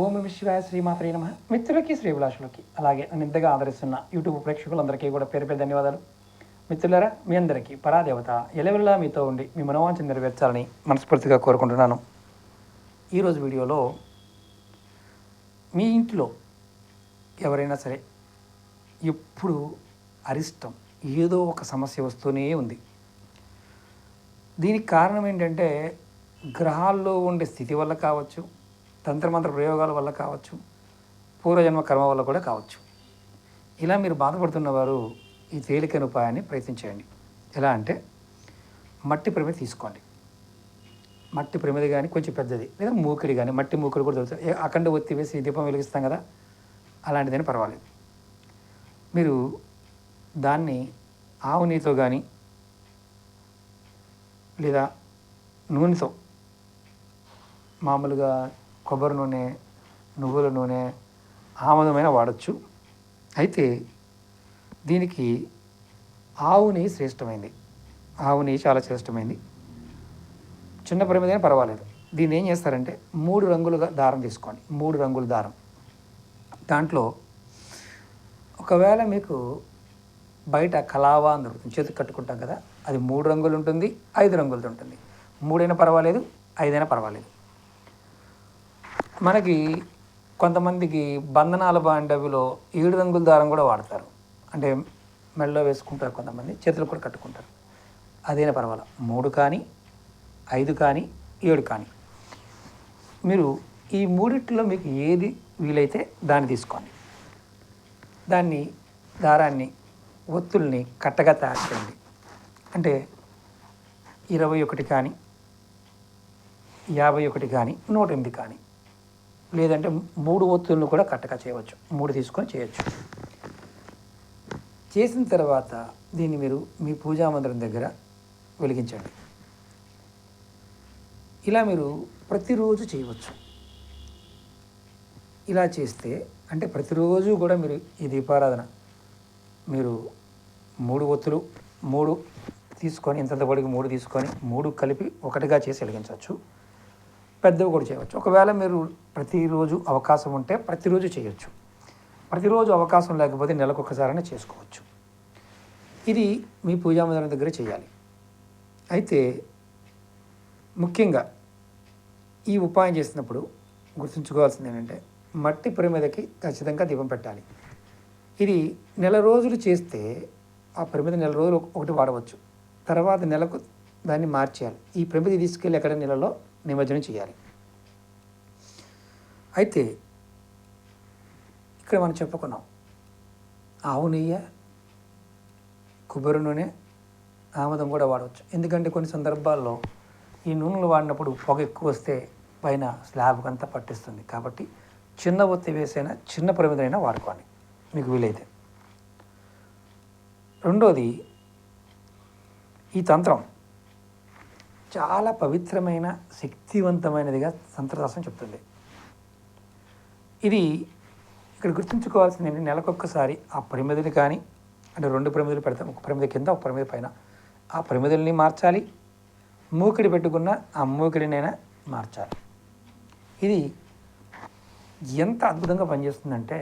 ఓం నమ శివాయ శ్రీమాత్రే నమః. మిత్రులకి శ్రీభిలాషులకి అలాగే నన్ను ఇంతగా ఆదరిస్తున్న యూట్యూబ్ ప్రేక్షకులందరికీ కూడా పేరు పేరు ధన్యవాదాలు. మిత్రులారా, మీ అందరికీ పరాదేవత ఎలవెల్లా మీతో ఉండి మీ మనోవాంఛను నెరవేర్చాలని మనస్ఫూర్తిగా కోరుకుంటున్నాను. ఈరోజు వీడియోలో మీ ఇంట్లో ఎవరైనా సరే ఎప్పుడు అరిష్టం ఏదో ఒక సమస్య వస్తూనే ఉంది. దీనికి కారణం ఏంటంటే గ్రహాల్లో ఉండే స్థితి వల్ల కావచ్చు, తంత్రమంత్ర ప్రయోగాల వల్ల కావచ్చు, పూర్వజన్మ కర్మ వల్ల కూడా కావచ్చు. ఇలా మీరు బాధపడుతున్నవారు ఈ తేలికైన ఉపాయాన్ని ప్రయత్నించేయండి. ఎలా అంటే మట్టి ప్రమిద తీసుకోండి. మట్టి ప్రమిద కానీ కొంచెం పెద్దది, లేదా మూకిడి కానీ, మట్టి మూకిడి కూడా దొరుకుతుంది. అఖండ ఒత్తి వేసి దీపం వెలిగిస్తాం కదా, అలాంటిదని పర్వాలేదు. మీరు దాన్ని ఆవు నెయ్యితో కానీ లేదా నూనెతో, మామూలుగా కొబ్బరి నూనె, నువ్వుల నూనె, ఆముదమైన వాడచ్చు. అయితే దీనికి ఆవు నెయ్యి శ్రేష్టమైంది. ఆవు నెయ్యి చాలా శ్రేష్టమైంది. చిన్న ప్రమిదైనా పర్వాలేదు. దీన్ని ఏం చేస్తారంటే 3 రంగులుగా దారం తీసుకోండి. 3 రంగుల దారం. దాంట్లో ఒకవేళ మీకు బయట కలావా అని దొరుకుతుంది, చేతికి కట్టుకుంటాం కదా, అది 3 రంగులు ఉంటుంది, 5 రంగులతో ఉంటుంది. 3 అయినా పర్వాలేదు, 5 అయినా పర్వాలేదు. మనకి కొంతమందికి బంధనాల బాండవిలో 7 రంగుల దారం కూడా వాడతారు. అంటే మెడలో వేసుకుంటారు, కొంతమంది చేతులు కూడా కట్టుకుంటారు. అదైనా పర్వాలేదు. 3 కానీ, 5 కానీ, 7 కానీ, మీరు ఈ మూడిట్లో మీకు ఏది వీలైతే దాన్ని తీసుకోండి. దాన్ని దారాన్ని, ఒత్తుల్ని కట్టగా తయారు చేయండి. అంటే 21 కానీ, 51 కానీ, 108 కానీ, లేదంటే 3 ఒత్తులను కూడా కట్టగా చేయవచ్చు. 3 తీసుకొని చేయొచ్చు. చేసిన తర్వాత దీన్ని మీరు మీ పూజా మందిరం దగ్గర వెలిగించండి. ఇలా మీరు ప్రతిరోజు చేయవచ్చు. ఇలా చేస్తే అంటే ప్రతిరోజు కూడా మీరు ఈ దీపారాధన మీరు 3 ఒత్తులు 3 తీసుకొని, ఇంతంత పొడికి 3 తీసుకొని 3 కలిపి ఒకటిగా చేసి వెలిగించవచ్చు. పెద్దవి కూడా చేయవచ్చు. ఒకవేళ మీరు ప్రతిరోజు అవకాశం ఉంటే ప్రతిరోజు చేయొచ్చు. ప్రతిరోజు అవకాశం లేకపోతే నెలకు ఒకసారైనా చేసుకోవచ్చు. ఇది మీ పూజా మందిరం దగ్గర చేయాలి. అయితే ముఖ్యంగా ఈ ఉపాయం చేసినప్పుడు గుర్తుంచుకోవాల్సింది ఏంటంటే మట్టి ప్రమిదకి ఖచ్చితంగా దీపం పెట్టాలి. ఇది నెల రోజులు చేస్తే ఆ ప్రమిద నెల రోజులు ఒకటి వాడవచ్చు. తర్వాత నెలకు దాన్ని మార్చేయాలి. ఈ ప్రమిద తీసుకెళ్ళి ఎక్కడ నెలలో నిమజ్జనం చేయాలి. అయితే ఇక్కడ మనం చెప్పుకున్నాం, ఆవు నెయ్యి, కొబ్బరి నూనె, ఆముదం కూడా వాడవచ్చు. ఎందుకంటే కొన్ని సందర్భాల్లో ఈ నూనెలు వాడినప్పుడు పొగ ఎక్కువ వస్తే పైన స్లాబ్కి అంతా పట్టిస్తుంది. కాబట్టి చిన్న ఒత్తి వేసైనా చిన్న ప్రమిదైనా వాడుకోండి మీకు వీలైతే. రెండోది, ఈ తంత్రం చాలా పవిత్రమైన శక్తివంతమైనదిగా తంత్రశాస్త్రం చెప్తుంది. ఇది ఇక్కడ గుర్తుంచుకోవాల్సింది ఏంటంటే నెలకొక్కసారి ఆ ప్రమిదలు కానీ, అంటే 2 ప్రమిదలు పెడతాం, ఒక ప్రమిద కింద ఒక ప్రమిద పైన, ఆ ప్రమిదల్ని మార్చాలి. మూకిడి పెట్టుకున్న ఆ మూకిడినైనా మార్చాలి. ఇది ఎంత అద్భుతంగా పనిచేస్తుందంటే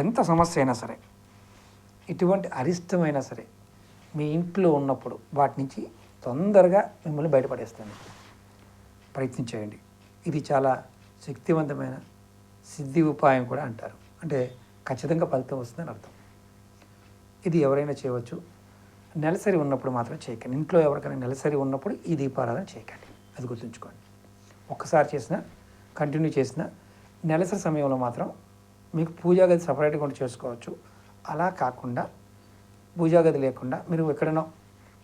ఎంత సమస్య అయినా సరే, ఎటువంటి అరిష్టమైనా సరే మీ ఇంట్లో ఉన్నప్పుడు వాటి నుంచి తొందరగా మిమ్మల్ని బయటపడేస్తుంది. ప్రయత్నించేయండి. ఇది చాలా శక్తివంతమైన సిద్ధి ఉపాయం కూడా అంటారు. అంటే ఖచ్చితంగా ఫలితం వస్తుందని అర్థం. ఇది ఎవరైనా చేయవచ్చు. నెలసరి ఉన్నప్పుడు మాత్రం చేయకండి. ఇంట్లో ఎవరికైనా నెలసరి ఉన్నప్పుడు ఈ దీపారాధన చేయకండి. అది గుర్తుంచుకోండి. ఒక్కసారి చేసినా, కంటిన్యూ చేసినా, నెలసరి సమయంలో మాత్రం మీకు పూజా గది సపరేట్గా ఉండి చేసుకోవచ్చు. అలా కాకుండా పూజా గది లేకుండా మీరు ఎక్కడైనా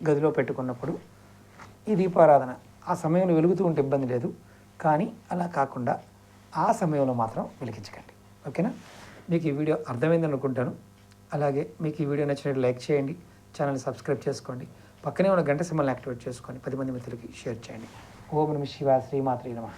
గదిలో పెట్టుకున్నప్పుడు ఈ దీపారాధన ఆ సమయంలో వెలుగుతూ ఉంటే ఇబ్బంది లేదు. కానీ అలా కాకుండా ఆ సమయంలో మాత్రం వెలిగించకండి. ఓకేనా? మీకు ఈ వీడియో అర్థమైందని అనుకుంటాను. అలాగే మీకు ఈ వీడియో నచ్చినట్టు లైక్ చేయండి, ఛానల్ని సబ్స్క్రైబ్ చేసుకోండి, పక్కనే ఉన్న గంట సింబల్ని యాక్టివేట్ చేసుకొని 10 మంది మిత్రులకి షేర్ చేయండి. ఓం నమః శివాయ శ్రీమాత్రే నమః.